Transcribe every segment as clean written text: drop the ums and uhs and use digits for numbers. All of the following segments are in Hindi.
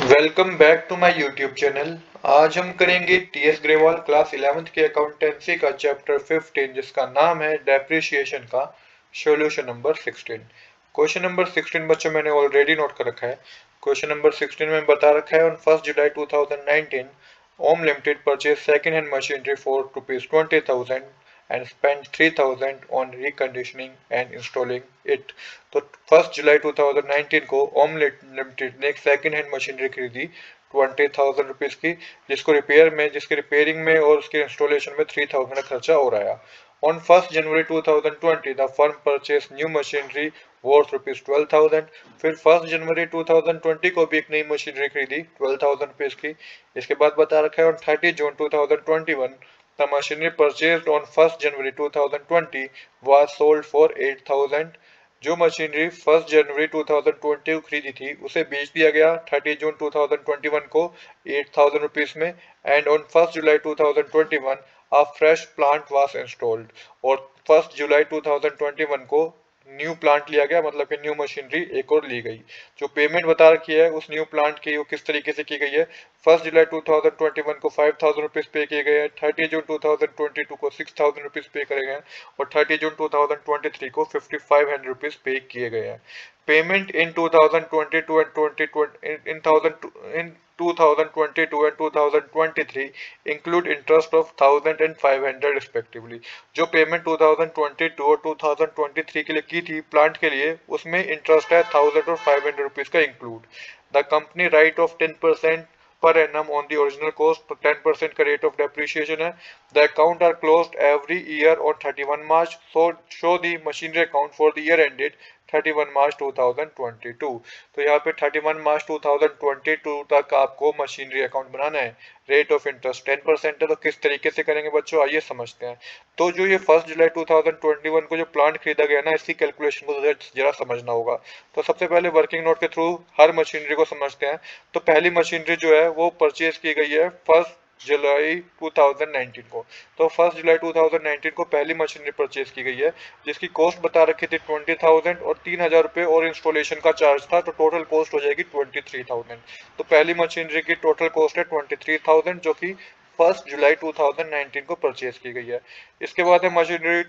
Welcome back to my YouTube channel. आज हम करेंगे टीएस ग्रेवाल क्लास 11th के अकाउंटेंसी का चैप्टर 15 जिसका नाम है डेप्रिसिएशन का सॉल्यूशन नंबर 16। क्वेश्चन नंबर 16 बच्चों मैंने ऑलरेडी नोट कर रखा है। क्वेश्चन नंबर 16 में बता रखा है on 1 July 2019 Om limited purchase second hand machinery for ₹20,000 and spent 3,000 on reconditioning and installing it। तो 1 जुलाई 2019 को ओम लिमिटेड ने एक सेकंड हैंड मशीनरी खरीदी 20,000 रुपीज की, जिसके रिपेयरिंग में और उसके इंस्टॉलेशन में 3,000 का खर्चा हो रहा है। On 1st January 2020, the firm purchased new machinery worth ₹12,000। फिर 1 जनवरी 2020 को भी एक नई मशीनरी खरीदी 12,000 रुपीज की। इसके बाद बता रखा है on 30 June 2021 the machinery purchased on 1st January 2020 was sold for 8,000। जो मशीनरी 1 जनवरी 2020 को खरीदी थी उसे बेच दिया गया 30 जून 2021 को 8,000 रुपीज में। And on 1 July 2021 a fresh plant was installed। और 1 जुलाई 2021 को न्यू प्लांट लिया गया, मतलब कि न्यू मशीनरी एक और ली गई। जो पेमेंट बता रखी है उस न्यू प्लांट की वो किस तरीके से की गई है। 1 जुलाई 2021 को 5,000 रुपीज पे किए गए हैं, 30 जून 2022 को 6,000 रुपीज पे करे गए हैं और 30 जून 2023 को 5,500 रुपीज पे किए गए हैं। Payment in 2022 and 2022 and 2023 include interest of 1,000 and 500 respectively। जो पेमेंट 2022 और 2023 के लिए की थी प्लांट के लिए उसमें इंटरेस्ट है 1,000 और 500 रुपीज का include. The company write off 10% per annum on the original cost, तो 10% का रेट ऑफ डेप्रिसिएशन है। The account are closed every year on 31 March, so show the machinery account for the year ended 31 March 2022। तो यहाँ पे 31 मार्च 2022 तक आपको मशीनरी अकाउंट बनाना है। रेट ऑफ इंटरेस्ट 10% है, तो किस तरीके से करेंगे बच्चों आइए समझते हैं। तो जो ये 1 जुलाई 2021 को जो प्लांट खरीदा गया ना, इसकी कैलकुलेशन को जरा समझना होगा। तो सबसे पहले वर्किंग नोट के थ्रू हर मशीनरी को समझते हैं। तो पहली मशीनरी जो है वो परचेज की गई है 1 जुलाई 2019 को। तो 1 जुलाई 2019 को पहली मशीनरी परचेज की गई है जिसकी कॉस्ट बता रखी थी 20,000 और 3,000 रुपए और इंस्टॉलेशन का चार्ज था, तो टोटल कॉस्ट हो जाएगी 23,000। तो पहली मशीनरी की टोटल कॉस्ट है 23,000 जो कि 1 जुलाई 2019 को परचेज की गई है। इसके बाद है मशीनरी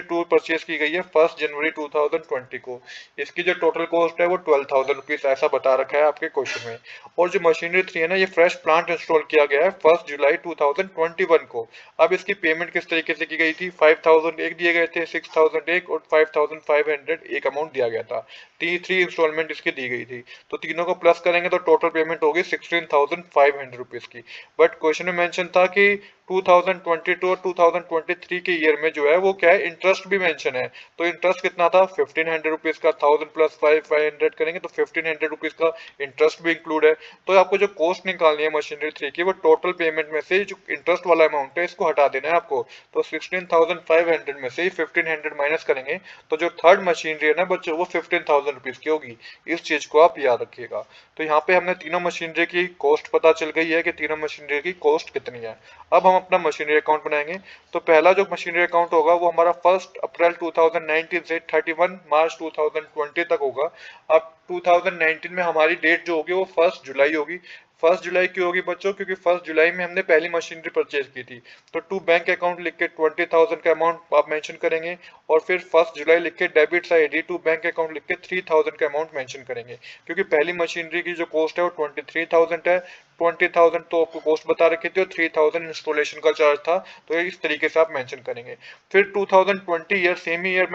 टू परचेज की गई है 1 जनवरी 2020 को। इसकी जो टोटल कॉस्ट है वो 12,000 रुपीज ऐसा बता रखा है आपके क्वेश्चन में। और जो मशीनरी 3 है ना, ये फ्रेश प्लांट इंस्टॉल किया गया है 1 जुलाई 2021 को। अब इसकी पेमेंट किस तरीके से की गई थी, 5,000 एक दिए गए थे, 6,000 एक और 5,500 एक अमाउंट दिया गया था। थ्री इंस्टॉलमेंट इसकी दी गई थी। तो तीनों को प्लस करेंगे तो टोटल पेमेंट होगी 16,500 रुपीज की। बट क्वेश्चन में मेंशन था कि 2022 और 2023 के ईयर में जो है वो क्या है, इंटरेस्ट भी मेंशन है। तो इंटरेस्ट कितना था 1,500 रुपीज का, 1,000 प्लस 500 करेंगे तो 1,500 रुपीज का इंटरेस्ट भी इंक्लूड है। तो आपको जो कॉस्ट निकालनी है मशीनरी 3 की वो टोटल पेमेंट में से जो इंटरेस्ट वाला अमाउंट है इसको हटा देना है आपको। तो 16,500 में से 1,500 माइनस करेंगे तो जो थर्ड मशीनरी है ना बच्चों वो 15,000 रुपीज की होगी। इस चीज को आप याद रखिएगा। तो यहाँ पे हमने तीनों मशीनरी की कॉस्ट पता चल गई है कि तीनों मशीनरी की कॉस्ट कितनी है। अब हम अपना मशीनरी अकाउंट बनाएंगे। तो पहला जो मशीनरी अकाउंट होगा वो हमारा 1 अप्रैल 2019 से 31 मार्च 2020 तक होगा। अब 2019 में हमारी डेट जो होगी वो 1 जुलाई होगी। 1 जुलाई क्यों होगी बच्चों, क्योंकि 1 जुलाई में हमने पहली मशीनरी परचेज की थी। तो टू बैंक अकाउंट लिख के 20,000 का अमाउंट आप मेंशन करेंगे और फिर 1 जुलाई लिख के debit side to bank account लिख के 3,000 का अमाउंट मेंशन करेंगे, क्योंकि पहली मशीनरी की जो कॉस्ट है वो 23,000 है। 20,000 तो आपको कॉस्ट बता रखी थी और 3,000 इंस्टॉलेशन का चार्ज था। तो इस तरीके से आप मेंशन करेंगे। फिर 2020 ईयर सेम ईयर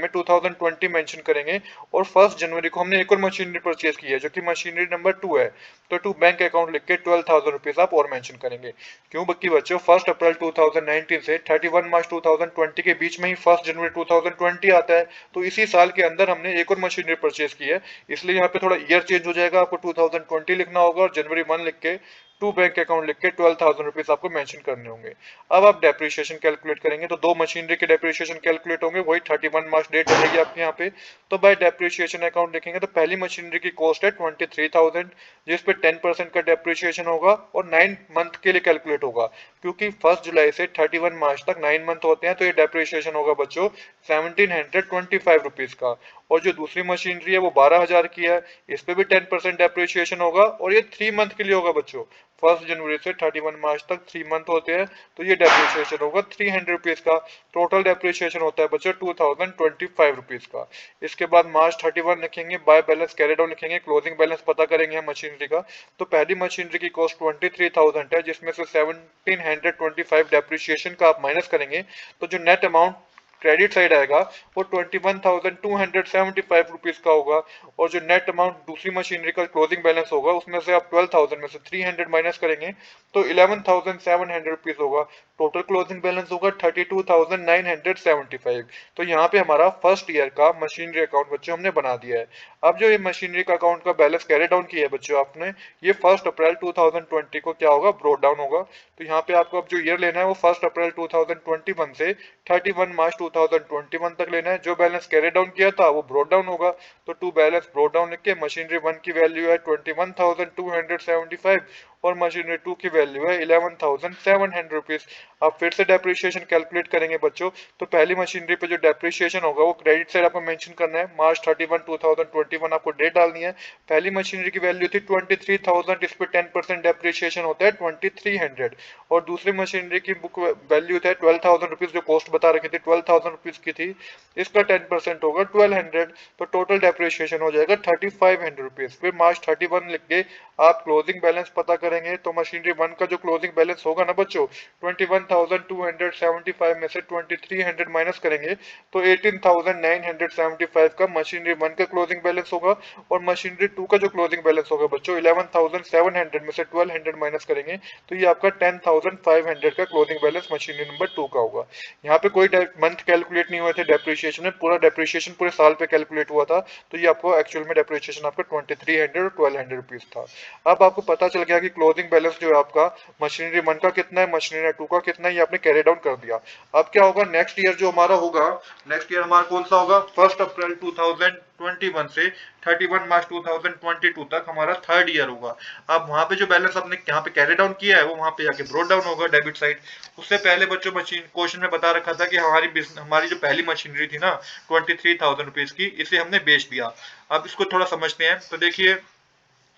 में 2020 मेंशन करेंगे और 1 जनवरी को हमने एक और मशीनरी परचेज की है जो कि मशीनरी नंबर 2 है। तो टू बैंक अकाउंट लिख के 12,000 रुपीज आप और मेंशन करेंगे। क्यों बच्ची बच्चों, 1 अप्रैल 2019 से 31 मार्च 2020 के बीच में ही 1 जनवरी 2020 आता है। तो इसी साल के अंदर हमने एक और मशीनरी परचेज की है, इसलिए यहाँ पे थोड़ा ईयर चेंज हो जाएगा। आपको 2020 लिखना होगा और जनवरी 1 लिख के टू बैंक अकाउंट लिख के 12,000 रुपीज आपको मेंशन करने होंगे। अब आप डेप्रिसिएशन कैलकुलेट करेंगे तो दो मशीनरी के डेप्रिसिएशन कैलकुलेट होंगे, वही 31 मार्च डेट रहेगी आपके यहाँ पे। तो बाय डेप्रिसिएशन अकाउंट देखेंगे तो पहली मशीनरी की कॉस्ट है 23,000 जिस पे 10% का डेप्रिसिएशन होगा और 9 मंथ के लिए कैलकुलेट होगा, क्योंकि 1 जुलाई से 31 मार्च तक 9 मंथ होते हैं। तो ये डेप्रिसिएशन होगा बच्चों 1,725 रुपीज का। और जो दूसरी मशीनरी है वो 12,000 की है, इस पे भी 10% डेप्रिसिएशन होगा और ये 3 मंथ के लिए होगा बच्चों। 1 जनवरी से 31 मार्च तक 3 मंथ होते हैं, तो ये डेप्रिसिएशन होगा 300 रुपीज का। टोटल डेप्रिसिएशन होता है बच्चों 2025 रुपीज का। इसके बाद March 31 लिखेंगे, बाय बैलेंस कैरी डाउन लिखेंगे, क्लोजिंग बैलेंस पता करेंगे हम मशीनरी का। तो पहली मशीनरी की कॉस्ट 23,000 है, जिसमें से 1725 डेप्रिसिएशन का आप माइनस करेंगे, तो जो नेट अमाउंट क्रेडिट साइड आएगा वो 21,275 रुपीज का होगा। और जो नेट अमाउंट दूसरी मशीनरी का क्लोजिंग बैलेंस होगा, उसमें से आप 12,000 में से 300 माइनस करेंगे तो 11,700 रुपीज होगा। टोटल क्लोजिंग बैलेंस होगा 32,975। तो यहाँ पे हमारा फर्स्ट ईयर का मशीनरी अकाउंट बच्चों हमने बना दिया है। अब जो ये मशीनरी का अकाउंट का बैलेंस कैरी डाउन किया है बच्चों आपने, ये 1 अप्रैल 2020 को क्या होगा, ब्रोड डाउन होगा। तो यहाँ पे आपको अब जो ईयर लेना है वो 1 अप्रैल 2021 से 31 मार्च 2021 तक लेना है। जो बैलेंस कैरी डाउन किया था वो ब्रोड डाउन होगा। तो टू बैलेंस ब्रोड डाउन लिख के मशीनरी 1 की वैल्यू है 21,275 और मशीनरी 2 की वैल्यू है 11,700 रुपीज। आप फिर से डेप्रिसिएशन कैलकुलेट करेंगे बच्चों, तो पहली मशीनरी पे जो डेप्रिसिएशन होगा वो क्रेडिट साइड आपको मेंशन करना है। March 31 2021 आपको डेट डालनी है। पहली मशीनरी की वैल्यू थी 23,000, इस पे 10% डेप्रिसिएशन होता है 2300। और दूसरी मशीनरी की बुक वैल्यू है 12,000 रुपीज, जो कॉस्ट बता रखी थी 12,000 रुपीज की थी, इसका 10% होगा 1200। तो टोटल डेप्रिसिएशन हो जाएगा 3,500 रुपीज। फिर March 31 लिख के आप क्लोजिंग बैलेंस पता करेंगे, तो मशीनरी 1 का जो क्लोजिंग बैलेंस होगा ना बच्चों, 21,275 में से 2300 माइनस करेंगे तो 18,975 का मशीनरी 1 का क्लोजिंग बैलेंस होगा। और मशीनरी 2 का जो क्लोजिंग बैलेंस होगा बच्चों 11,700 में से 1200 माइनस करेंगे तो ये आपका 10,500 का क्लोजिंग बैलेंस मशीनरी नंबर 2 का होगा। यहाँ पे कोई मंथ कैलकुलेट नहीं हुए थे डेप्रिसिएशन में, पूरा डेप्रिसिएशन पूरे साल पे कैलकुलेट हुआ था। तो ये आपको एक्चुअल में डेप्रिसिएशन आपका 2300 और 1200 रुपीज था। अब आपको पता चल गया कि क्लोजिंग बैलेंस जो है आपका मशीनरी 1 का कितना है, मशीनरी 2 का कितना है, ये आपने कैरी डाउन कर दिया। अब क्या होगा, नेक्स्ट ईयर जो हमारा होगा, नेक्स्ट ईयर हमारा कौन सा होगा, 1 अप्रैल 2021 से 31 मार्च 2022 तक हमारा थर्ड ईयर होगा। अब वहां पे जो बैलेंस आपने यहाँ पे कैरी डाउन किया है वो वहां पे जाके ब्रोड डाउन होगा डेबिट साइड। उससे पहले बच्चों मशीन क्वेश्चन में बता रखा था कि हमारी जो पहली मशीनरी थी ना 23,000 रुपीज की, इसे हमने बेच दिया। अब इसको थोड़ा समझते हैं। तो देखिए,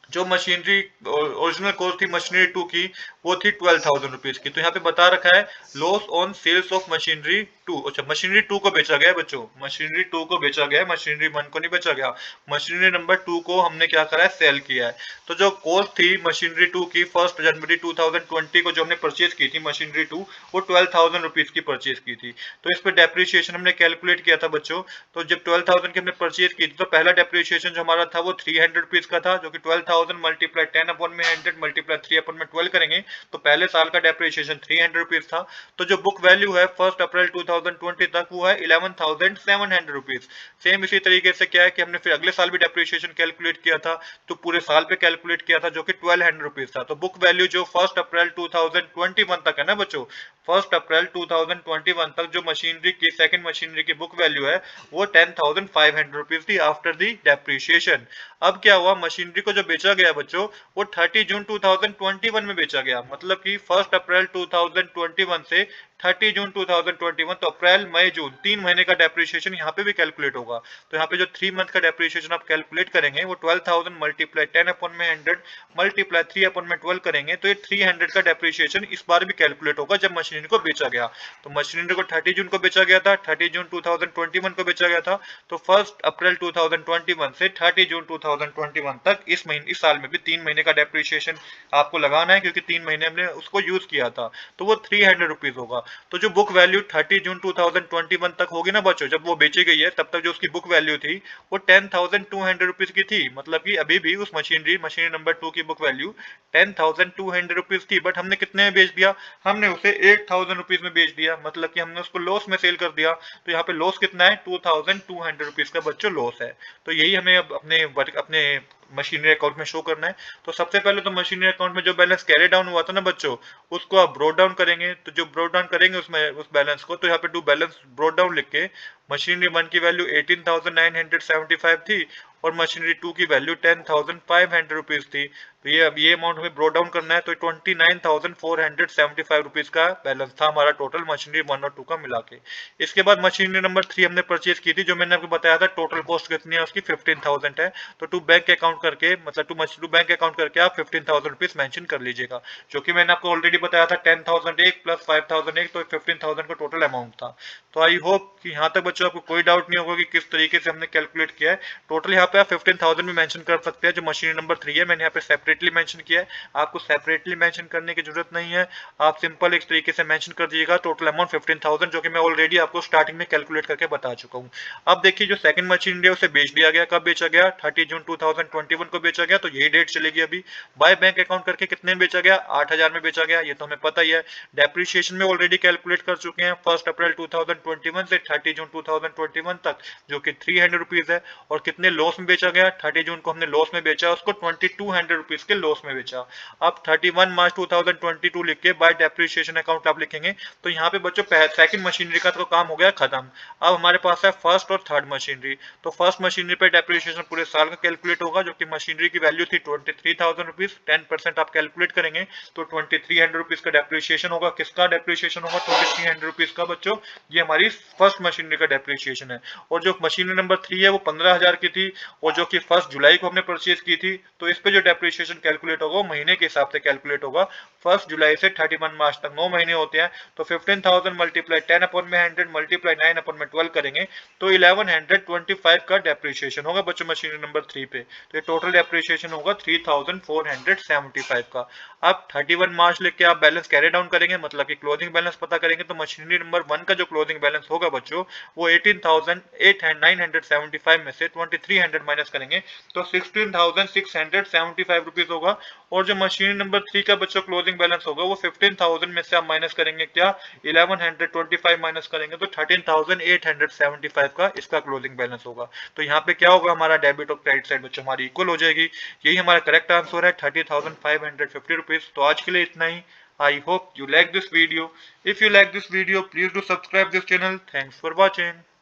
जो मशीनरी ओरिजिनल कॉस्ट थी मशीनरी 2 की, वो थी 12,000 रुपीज की। तो यहाँ पे बता रखा है loss on sales of machinery 2। अच्छा, मशीनरी 2 को बेचा गया है बच्चों, मशीनरी 2 को बेचा गया है, मशीनरी 1 को नहीं बेचा गया। मशीनरी नंबर 2 को हमने क्या करा है, सेल किया है। तो जो कॉस्ट थी मशीनरी 2 की 1 जनवरी 2020 को जो हमने परचेज की थी मशीनरी 2, वो 12,000 रुपीज की परचेज की थी। तो इस पर डेप्रिसिएशन हमने कैलकुलेट किया था बच्चों। तो जब 12,000 की हमने परचेज की थी तो पहला डेप्रिसिएशन जो हमारा था वो 300 रुपीज का था, जो कि 12,000 मल्टीप्लाई 10 अपॉन में 100 मल्टीप्लाई 3 अपॉन में 12 करेंगे तो पहले साल का डेप्रिसिएशन 300 रुपीज था। तो जो बुक वैल्यू है 1 अप्रैल 2020 तक वो है 11,700 रुपीज। सेम इसी तरीके से क्या है कि हमने फिर अगले साल भी डेप्रिसिएशन कैलकुलेट किया था, तो पूरे साल पे कैलकुलेट किया था, जो कि 1200 रुपीज था। तो बुक वैल्यू जो 1 अप्रैल 2021 तक है ना बच्चों, 1 अप्रैल 2021 तक जो मशीनरी की सेकंड मशीनरी की बुक वैल्यू है वो 10,500 रुपीज थी आफ्टर दी डेप्रिसिएशन। अब क्या हुआ, मशीनरी को जो बेचा गया बच्चों वो 30 जून 2021 में बेचा गया। मतलब कि 1 अप्रैल 2021 से 30 जून 2021, तो अप्रैल मई जून 3 महीने का डेप्रिसिएशन यहाँ पे भी कैलकुलेट होगा। तो यहाँ पे जो 3 मंथ का डेप्रिसिएशन आप कैलकुलेट करेंगे वो 12,000 मल्टीप्लाई 10 अपॉन में 100 मल्टीप्लाई 3 अपॉन में 12 करेंगे तो ये 300 का डेप्रिसिएशन इस बार भी कैलकुलेट होगा जब मशीनरी को बेचा गया। तो मशीनरी को 30 जून को बेचा गया था, 30 जून 2021 को बेचा गया था। तो 1 अप्रैल 2021 से 30 जून 2021 तक इस महीने, इस साल में भी 3 महीने का डेप्रिसिएशन आपको लगाना है, क्योंकि 3 महीने हमने उसको यूज किया था। तो वो 300 रुपीज होगा। तो जो बुक वैल्यू 30 जून 2021 तक होगी ना बच्चों, जब वो बेची गई है तब तक जो उसकी बुक वैल्यू थी वो 10,200 रुपीज की थी। मतलब कि अभी भी उस मशीनरी नंबर 2 की बुक वैल्यू 10,200 रुपीज थी, बट हमने कितने में बेच दिया, हमने उसे 8,000 रुपीज में बेच दिया। मतलब कि हमने उसको लॉस में सेल कर दिया। तो यहाँ पे लॉस कितना है, 2,200 रुपीज का बच्चों लॉस है। तो यही हमें अब अपने मशीनरी अकाउंट में शो करना है। तो सबसे पहले तो मशीनरी अकाउंट में जो बैलेंस कैरी डाउन हुआ था ना बच्चों, उसको आप ब्रोड डाउन करेंगे। तो जो ब्रोड डाउन करेंगे उसमें उस बैलेंस को, तो यहाँ पे डू बैलेंस ब्रोड डाउन लिख के मशीनरी 1 की वैल्यू 18,975 थी और मशीनरी 2 की वैल्यू 10,500 रुपीज थी। तो ये अब ये अमाउंट हमें ब्रो डाउन करना है। तो 29,475 रुपीज का बैलेंस था हमारा टोटल मशीनरी 1 और 2 का मिला के। इसके बाद मशीनरी नंबर 3 हमने परचेज की थी, जो मैंने आपको बताया था टोटल कॉस्ट कितनी है उसकी 15,000 है। तो टू बैंक अकाउंट करके मतलब टू बैंक अकाउंट करके आप 15,000 रुपीज मेंशन कर लीजिएगा, जो कि मैंने आपको ऑलरेडी बताया था 10,000 एक प्लस 5,000 एक, तो 15,000 का टोटल अमाउंट था। तो आई होप कि यहाँ तक बच्चों आपको कोई डाउट नहीं होगा कि किस तरीके से हमने कैलकुलेट किया है। टोटल यहाँ पे आप 15,000 भी मेंशन कर सकते हैं, जो मशीनरी नंबर 3 है मैंने यहाँ पे सेपरेटली मेंशन किया है। आपको सेपरेटली मेंशन करने की जरूरत नहीं है, आप सिंपल एक तरीके से मेंशन कर दीजिएगा टोटल अमाउंट 15,000, जो कि मैं ऑलरेडी आपको स्टार्टिंग में कैलकुलेट करके बता चुका हूँ। अब देखिए जो सेकंड मशीनरी है उसे बेच दिया गया। कब बेचा गया? 30 जून 2021 को बेचा गया, तो यही डेट चलेगी अभी। बाय बैंक अकाउंट करके कितने में बेचा गया? 8,000 में बेचा गया, ये तो हमें पता ही है। डेप्रिसिएशन में ऑलरेडी कैलकुलेट कर चुके हैं 1 अप्रैल 2021 से 30 जून 2021 तक, जो कि 300 रुपीज है। और कितने लॉस में बेचा गया? 30 जून को हमने लॉस में बेचा, उसको 2200 रुपीज के लॉस में बेचा। अब 31 मार्च 2022 लिख के बाय डेप्रिसिएशन अकाउंट आप लिखेंगे, तो यहाँ पे बच्चों सेकंड मशीनरी का तो काम हो गया खत्म। अब हमारे पास है फर्स्ट और थर्ड मशीनरी। तो फर्स्ट मशीनरी पे डेप्रिसिएशन पूरे साल का कैलकुलेट होगा, जो कि मशीनरी की वैल्यू थी 23,000 रुपीज। 10% आप कैलकुलेट करेंगे तो 2300 रुपीज का डेप्रिसिएशन होगा। किसका डेप्रिसिएशन होगा? 2300 रुपीज का बच्चों। ये हमारी फर्स्ट मशीनरी का डेप्रिसिएशन है। और जो मशीनरी नंबर 3 है वो 15,000 की थी, और जो कि 1 जुलाई को हमने परचेज की थी। तो इस पे जो डेप्रिसिएशन कैलकुलेट होगा वो महीने के हिसाब से कैलकुलेट होगा। 1 जुलाई से 31 मार्च तक 9 महीने होते हैं। तो 15,000 मल्टीप्लाई 10 अपॉन में 100 मल्टीप्लाई 9 अपॉन में 12 करेंगे तो 1125 का डेप्रिसिएशन होगा बच्चों मशीनरी नंबर 3 पे। तो ये टोटल डेप्रिसिएशन होगा 3,475 का। अब 31 मार्च लेके आप बैलेंस कैरी डाउन करेंगे, मतलब कि क्लोजिंग बैलेंस पता करेंगे, तो मशीनरी नंबर 1 का जो क्लोजिंग बैलेंस होगा बच्चों वो 18,975 में से 2300 माइनस करेंगे तो 16,675 रुपीज होगा। और जो मशीनरी नंबर 3 का बच्चों क्लोजिंग बैलेंस होगा वो 15,000 में से आप माइनस करेंगे क्या? 1125 माइनस करेंगे तो 13,875 का इसका क्लोजिंग बैलेंस होगा। तो यहाँ पे क्या होगा? हमारा डेबिट और क्रेडिट साइड बच्चों हमारी इक्वल हो जाएगी। यही हमारा करेक्ट आंसर है 30,550 रुपीज। तो आज के लिए इतना ही। I hope you like this video. If you like this video, please do subscribe this channel. Thanks for watching.